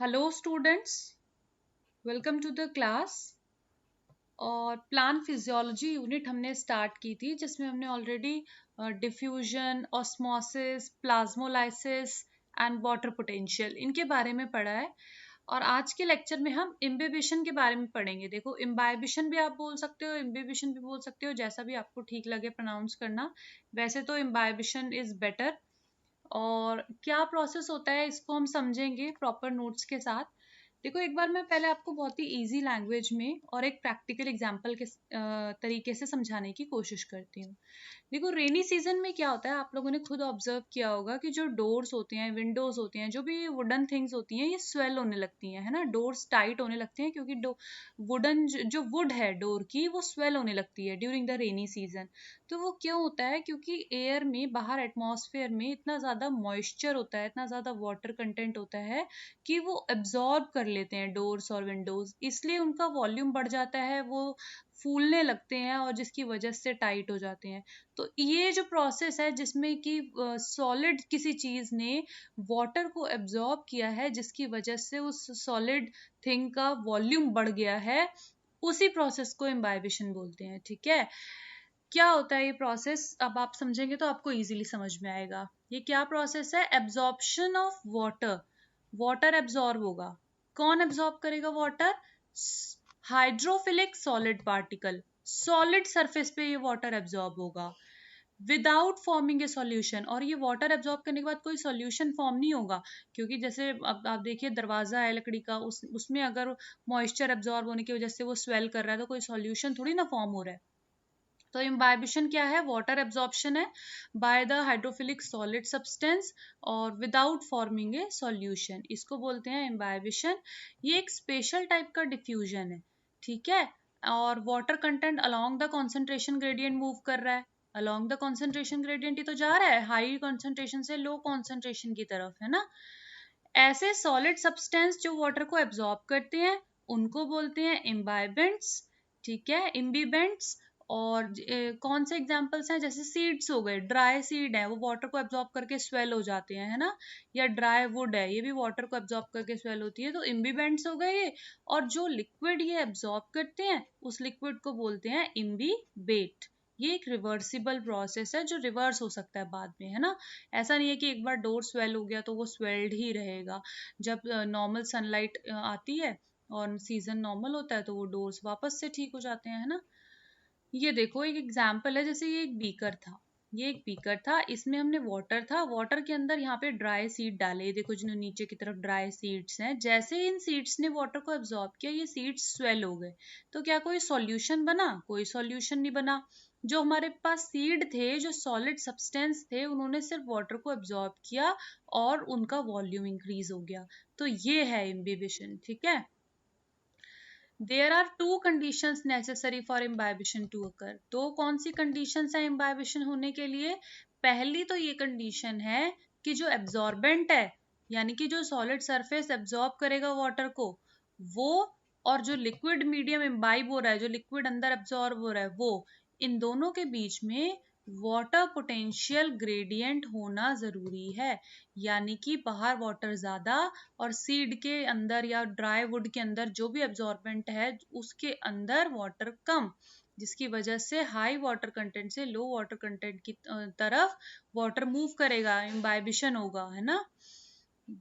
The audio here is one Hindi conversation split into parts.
Hello students, welcome to the class. और प्लांट फिजियोलॉजी यूनिट हमने स्टार्ट की थी जिसमें हमने already diffusion, osmosis, plasmolysis and water potential इनके बारे में पढ़ा है। और आज के लेक्चर में हम इम्बिबिशन के बारे में पढ़ेंगे। देखो, इम्बाइबिशन भी आप बोल सकते हो, इम्बिबिशन भी बोल सकते हो, जैसा भी आपको ठीक लगे प्रोनाउंस करना। वैसे तो इम्बाइबिशन इज बेटर। और क्या प्रोसेस होता है इसको हम समझेंगे प्रॉपर नोट्स के साथ। देखो, एक बार मैं पहले आपको बहुत ही इजी लैंग्वेज में और एक प्रैक्टिकल एग्जांपल के तरीके से समझाने की कोशिश करती हूँ। देखो, रेनी सीजन में क्या होता है, आप लोगों ने खुद ऑब्जर्व किया होगा कि जो डोर्स होती हैं, विंडोज होती हैं, जो भी वुडन थिंग्स होती हैं, ये स्वेल होने लगती हैं, है ना। डोर्स टाइट होने लगते हैं क्योंकि वुडन जो वुड है डोर की, वो स्वेल होने लगती है ड्यूरिंग द रेनी सीजन। तो वो क्यों होता है? क्योंकि एयर में, बाहर एटमॉस्फेयर में इतना ज़्यादा मॉइस्चर होता है, इतना ज़्यादा वाटर कंटेंट होता है कि वो एब्जॉर्ब कर लेते हैं डोर्स और विंडोज, इसलिए उनका वॉल्यूम बढ़ जाता है, वो फूलने लगते हैं और जिसकी वजह से टाइट हो जाते हैं। तो ये जो प्रोसेस है जिसमें कि सॉलिड किसी चीज ने वाटर को एब्जॉर्ब किया है, जिसकी वजह से उस सॉलिड थिंग का वॉल्यूम बढ़ गया है, उसी प्रोसेस को इम्बाइबिशन बोलते हैं। ठीक है, क्या होता है ये प्रोसेस, अब आप समझेंगे तो आपको इजीली समझ में आएगा। ये क्या प्रोसेस है? Absorption of water. Water absorb होगा। कौन एब्जॉर्ब करेगा water? Hydrophilic solid particle. Solid surface पे ये वाटर एब्जॉर्ब होगा विदाउट फॉर्मिंग ए सॉल्यूशन। और ये वाटर एब्जॉर्ब करने के बाद कोई सॉल्यूशन फॉर्म नहीं होगा, क्योंकि जैसे अब आप देखिए दरवाजा है लकड़ी का, उसमें अगर मॉइस्चर एब्जॉर्ब होने की वजह से वो स्वेल कर रहा है तो कोई सॉल्यूशन थोड़ी ना फॉर्म हो रहा है। तो इम्बाइबिशन क्या है? वाटर एब्जॉर्प्शन है by the hydrophilic solid substance और विदाउट फॉर्मिंग ए सॉल्यूशन, इसको बोलते हैं इम्बाइबिशन। ये एक स्पेशल टाइप का डिफ्यूजन है। ठीक है, और water content along the concentration gradient move कर रहा है। अलोंग द कॉन्सेंट्रेशन ग्रेडियंट ही तो जा रहा है, हाई कॉन्सेंट्रेशन से लो कॉन्सेंट्रेशन की तरफ, है ना। ऐसे सॉलिड सब्सटेंस जो वाटर को एब्जॉर्ब करते हैं उनको बोलते हैं इम्बाइबेंट्स। ठीक है, इम्बिबेंट्स। और कौन से एग्जांपल्स हैं? जैसे सीड्स हो गए, ड्राई सीड है, वो वाटर को एब्जॉर्ब करके स्वेल हो जाते हैं, है ना। या ड्राई वुड है, ये भी वाटर को एब्जॉर्ब करके स्वेल होती है, तो इम्बिबेंट्स हो गए ये। और जो लिक्विड ये एब्जॉर्ब करते हैं उस लिक्विड को बोलते हैं इम्बिबेट। ये एक रिवर्सिबल प्रोसेस है जो रिवर्स हो सकता है बाद में, है ना। ऐसा नहीं है कि एक बार डोर स्वेल हो गया तो वो स्वेल्ड ही रहेगा। जब नॉर्मल सनलाइट आती है और सीजन नॉर्मल होता है तो वो डोर्स वापस से ठीक हो जाते हैं, है ना। ये देखो, एक एग्जाम्पल है, जैसे ये एक बीकर था। ये एक बीकर था, इसमें हमने वाटर था, वाटर के अंदर यहाँ पे ड्राई सीड डाले। ये देखो, जिन्होंने नीचे की तरफ ड्राई सीड्स हैं, जैसे इन सीड्स ने वाटर को एब्जॉर्ब किया, ये सीड्स स्वेल हो गए। तो क्या कोई सॉल्यूशन बना? कोई सॉल्यूशन नहीं बना। जो हमारे पास सीड थे, जो सॉलिड सब्सटेंस थे, उन्होंने सिर्फ वाटर को एब्जॉर्ब किया और उनका वॉल्यूम इंक्रीज हो गया। तो ये है इम्बिबिशन। ठीक है, there are two conditions necessary for imbibition to occur. तो कौन सी कंडीशंस है इम्बाइबिशन होने के लिए? पहली तो ये कंडीशन है कि जो एब्जॉर्बेंट है, यानी कि जो सॉलिड सरफेस एब्जॉर्ब करेगा वाटर को, वो, और जो लिक्विड मीडियम इम्बाइब हो रहा है, जो लिक्विड अंदर एब्जॉर्ब हो रहा है, वो, इन दोनों के बीच में वाटर पोटेंशियल ग्रेडियंट होना जरूरी है। यानी कि बाहर वाटर ज्यादा और सीड के अंदर या ड्राई वुड के अंदर जो भी एब्जॉर्बेंट है उसके अंदर वाटर कम, जिसकी वजह से हाई वाटर कंटेंट से लो वाटर कंटेंट की तरफ वाटर मूव करेगा, इम्बाइबिशन होगा, है ना।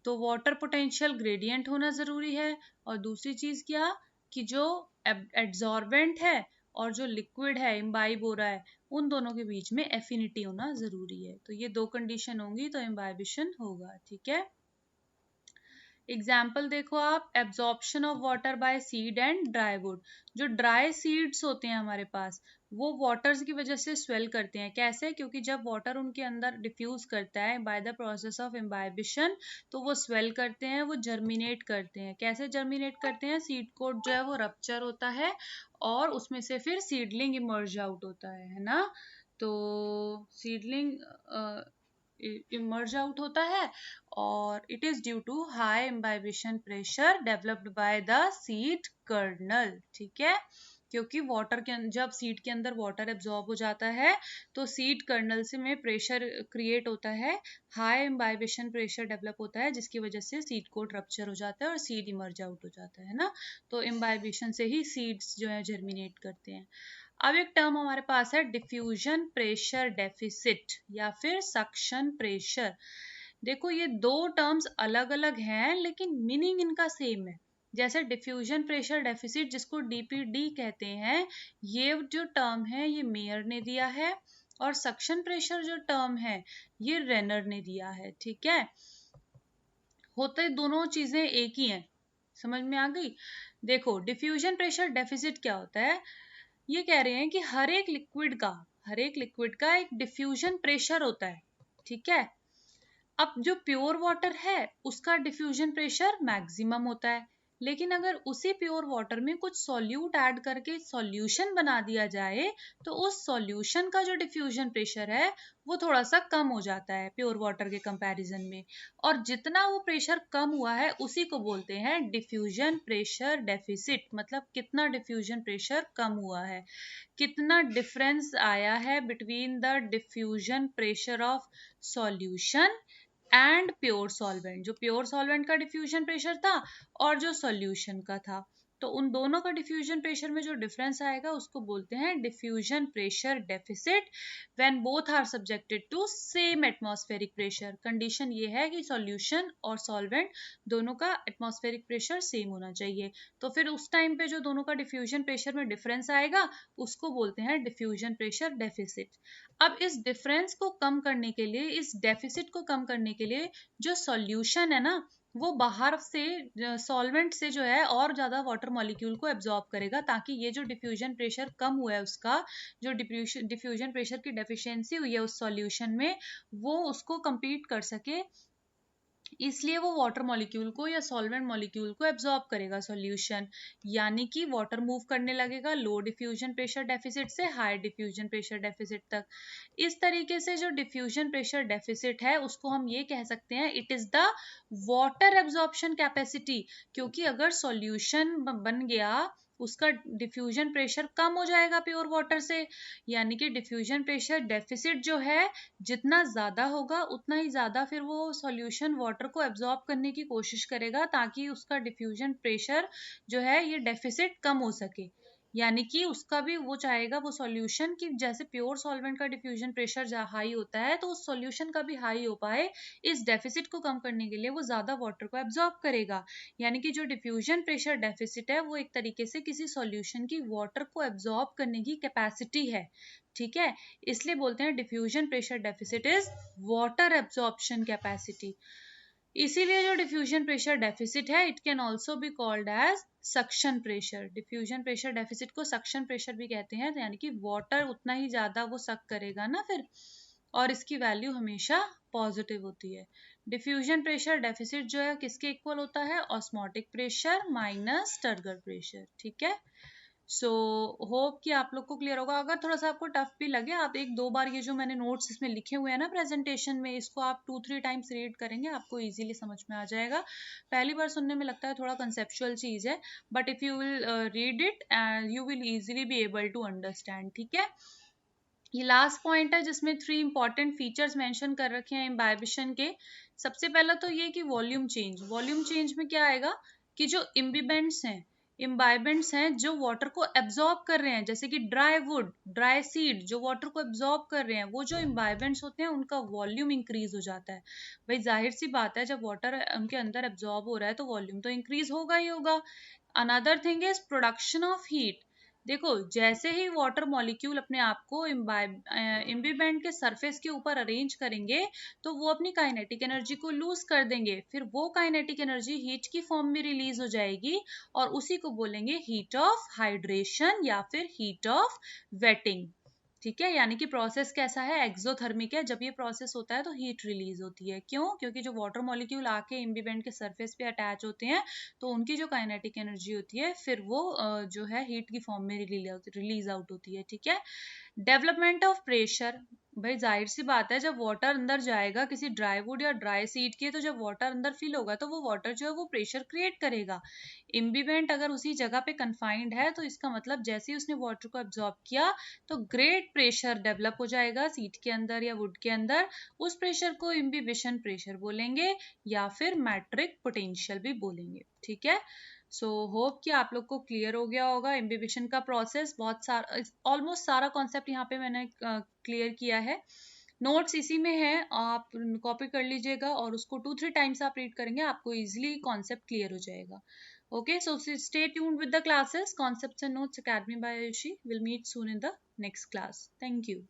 तो वाटर पोटेंशियल ग्रेडियंट होना जरूरी है। और दूसरी चीज क्या, कि जो एब्जॉर्बेंट है और जो लिक्विड है इम्बाइब हो रहा है, उन दोनों के बीच में एफिनिटी होना जरूरी है। तो ये दो कंडीशन होंगी तो इम्बाइबिशन होगा। ठीक है, एग्जाम्पल देखो आप, absorption of water bye seed and dry would. जो ड्राई सीड्स होते हैं हमारे पास, वो वाटर्स की वजह से स्वेल करते हैं। कैसे? क्योंकि जब वाटर उनके अंदर डिफ्यूज करता है by the process of imbibition, तो वो स्वेल करते हैं, वो जर्मिनेट करते हैं। कैसे जर्मिनेट करते हैं? सीड कोट जो है वो रप्चर होता है और उसमें से फिर सीडलिंग इमर्ज आउट होता है ना। तो सीडलिंग इमर्ज आउट होता है और it is due to high imbibition pressure developed by the seed kernel. ठीक है, क्योंकि वाटर के जब सीड के अंदर वाटर एब्जॉर्ब हो जाता है तो सीड कर्नल से में प्रेशर क्रिएट होता है, हाई इम्बाइबेशन प्रेशर डेवलप होता है, जिसकी वजह से सीड कोट रप्चर हो जाता है और सीड इमर्ज आउट हो जाता है ना। तो इम्बाइबेशन से ही सीड्स जो है जर्मिनेट करते हैं। अब एक टर्म हमारे पास है डिफ्यूजन प्रेशर डेफिसिट या फिर सक्शन प्रेशर। देखो ये दो टर्म्स अलग अलग हैं लेकिन मीनिंग इनका सेम है। जैसे डिफ्यूजन प्रेशर डेफिसिट जिसको डीपीडी कहते हैं, ये जो टर्म है ये मेयर ने दिया है, और सक्शन प्रेशर जो टर्म है ये रेनर ने दिया है। ठीक है, होते दोनों चीजें एक ही हैं, समझ में आ गई। देखो डिफ्यूजन प्रेशर डेफिसिट क्या होता है, ये कह रहे हैं कि हर एक लिक्विड का एक डिफ्यूजन प्रेशर होता है। ठीक है, अब जो प्योर वाटर है उसका डिफ्यूजन प्रेशर मैक्सिमम होता है, लेकिन अगर उसी प्योर वाटर में कुछ सॉल्यूट ऐड करके सॉल्यूशन बना दिया जाए तो उस सॉल्यूशन का जो डिफ्यूजन प्रेशर है वो थोड़ा सा कम हो जाता है प्योर वाटर के कंपैरिजन में, और जितना वो प्रेशर कम हुआ है उसी को बोलते हैं डिफ्यूजन प्रेशर डेफिसिट। मतलब कितना डिफ्यूजन प्रेशर कम हुआ है, कितना डिफरेंस आया है between the diffusion pressure of solution and pure solvent, जो प्योर सॉल्वेंट का डिफ्यूजन प्रेशर था और जो सॉल्यूशन का था, तो उन दोनों का डिफ्यूजन प्रेशर में जो डिफरेंस आएगा उसको बोलते हैं diffusion pressure deficit when both are subjected to same atmospheric pressure. Condition ये है कि सॉल्यूशन और सॉल्वेंट दोनों का एटमॉस्फेरिक प्रेशर सेम होना चाहिए, तो फिर उस टाइम पे जो दोनों का डिफ्यूजन प्रेशर में डिफरेंस आएगा उसको बोलते हैं डिफ्यूजन प्रेशर डेफिसिट। अब इस डिफरेंस को कम करने के लिए, इस डेफिसिट को कम करने के लिए जो सॉल्यूशन है ना वो बाहर से सॉल्वेंट से जो है और ज्यादा वाटर मॉलिक्यूल को एब्जॉर्ब करेगा, ताकि ये जो डिफ्यूजन प्रेशर कम हुआ है उसका जो डिफ्यूजन प्रेशर की डेफिशिएंसी हुई है उस सॉल्यूशन में वो उसको कंपीट कर सके, इसलिए वो वाटर मॉलिक्यूल को या सॉल्वेंट मॉलिक्यूल को एब्जॉर्ब करेगा सॉल्यूशन, यानी कि वाटर मूव करने लगेगा लो डिफ्यूजन प्रेशर डेफिसिट से हाई डिफ्यूजन प्रेशर डेफिसिट तक। इस तरीके से जो डिफ्यूजन प्रेशर डेफिसिट है उसको हम ये कह सकते हैं it is the water absorption capacity, क्योंकि अगर सॉल्यूशन बन गया उसका डिफ्यूजन प्रेशर कम हो जाएगा प्योर वाटर से, यानी कि डिफ्यूजन प्रेशर डेफिसिट जो है जितना ज्यादा होगा उतना ही ज्यादा फिर वो सॉल्यूशन वाटर को एब्जॉर्ब करने की कोशिश करेगा ताकि उसका डिफ्यूजन प्रेशर जो है ये डेफिसिट कम हो सके। यानी कि उसका भी वो चाहेगा वो सॉल्यूशन की जैसे प्योर सॉल्वेंट का डिफ्यूजन प्रेशर हाई होता है तो उस सॉल्यूशन का भी हाई हो पाए, इस डेफिसिट को कम करने के लिए वो ज्यादा वाटर को एब्जॉर्ब करेगा। यानी कि जो डिफ्यूजन प्रेशर डेफिसिट है वो एक तरीके से किसी सॉल्यूशन की वाटर को एब्जॉर्ब करने की कैपेसिटी है। ठीक है, इसलिए बोलते हैं diffusion pressure deficit is water absorption capacity. इसीलिए जो डिफ्यूजन प्रेशर डेफिसिट है it can also be called as suction pressure. Diffusion pressure deficit को सक्शन प्रेशर भी कहते हैं, तो यानी कि वाटर उतना ही ज्यादा वो सक करेगा ना फिर, और इसकी वैल्यू हमेशा पॉजिटिव होती है। डिफ्यूजन प्रेशर डेफिसिट जो है किसके इक्वल होता है, osmotic pressure minus turgor pressure. ठीक है, सो होप कि आप लोग को क्लियर होगा। अगर थोड़ा सा आपको टफ भी लगे आप एक दो बार ये जो मैंने नोट्स इसमें लिखे हुए हैं ना प्रेजेंटेशन में, इसको आप 2-3 टाइम्स रीड करेंगे आपको इजीली समझ में आ जाएगा। पहली बार सुनने में लगता है थोड़ा कंसेप्चुअल चीज है, but if you will read it you will easily be able to understand. ठीक है, ये लास्ट पॉइंट है जिसमें 3 इंपॉर्टेंट फीचर्स मेंशन कर रखे हैं इम्बाइबिशन के। सबसे पहला तो ये कि वॉल्यूम चेंज। वॉल्यूम चेंज में क्या आएगा कि जो इम्बाइबेंट्स हैं जो वाटर को एब्जॉर्ब कर रहे हैं, जैसे कि ड्राई वुड, ड्राई सीड जो वाटर को एब्जॉर्ब कर रहे हैं, वो जो इम्बाइबेंट्स होते हैं उनका वॉल्यूम इंक्रीज हो जाता है। भाई जाहिर सी बात है जब वाटर उनके अंदर एब्जॉर्ब हो रहा है तो वॉल्यूम तो इंक्रीज होगा ही होगा। Another thing is production of heat. देखो जैसे ही वाटर मॉलिक्यूल अपने आप को इम्बिबेंट के सरफेस के ऊपर अरेंज करेंगे तो वो अपनी काइनेटिक एनर्जी को लूज कर देंगे, फिर वो काइनेटिक एनर्जी हीट की फॉर्म में रिलीज हो जाएगी और उसी को बोलेंगे हीट ऑफ हाइड्रेशन या फिर हीट ऑफ वेटिंग। ठीक है, यानी कि प्रोसेस कैसा है, एक्सोथर्मिक है। जब ये प्रोसेस होता है तो हीट रिलीज होती है। क्यों? क्योंकि जो वाटर मॉलिक्यूल आके इम्बिबेंट के सरफेस पे अटैच होते हैं तो उनकी जो काइनेटिक एनर्जी होती है फिर वो जो है हीट की फॉर्म में रिलीज आउट होती है। ठीक है, डेवलपमेंट ऑफ प्रेशर, भाई जाहिर सी बात है जब वाटर अंदर जाएगा किसी ड्राई वुड या ड्राई सीड के, तो जब वाटर अंदर फिल होगा तो वो वाटर जो है वो प्रेशर क्रिएट करेगा। इम्बिवेंट अगर उसी जगह पे कन्फाइंड है तो इसका मतलब जैसे ही उसने वाटर को एब्जॉर्ब किया तो ग्रेट प्रेशर डेवलप हो जाएगा सीड के अंदर या वुड के अंदर। उस प्रेशर को इम्बिबिशन प्रेशर बोलेंगे या फिर मैट्रिक पोटेंशियल भी बोलेंगे। ठीक है, सो होप कि आप लोग को क्लियर हो गया होगा इम्बिबिशन का प्रोसेस। बहुत सारा, ऑलमोस्ट सारा कॉन्सेप्ट यहाँ पे मैंने क्लियर किया है। नोट्स इसी में है, आप कॉपी कर लीजिएगा और उसको 2-3 टाइम्स आप रीड करेंगे, आपको इजीली कॉन्सेप्ट क्लियर हो जाएगा। Okay, so stay tuned with the classes. Concepts and Notes Academy by Ayushi. We'll meet soon in the next class. Thank you.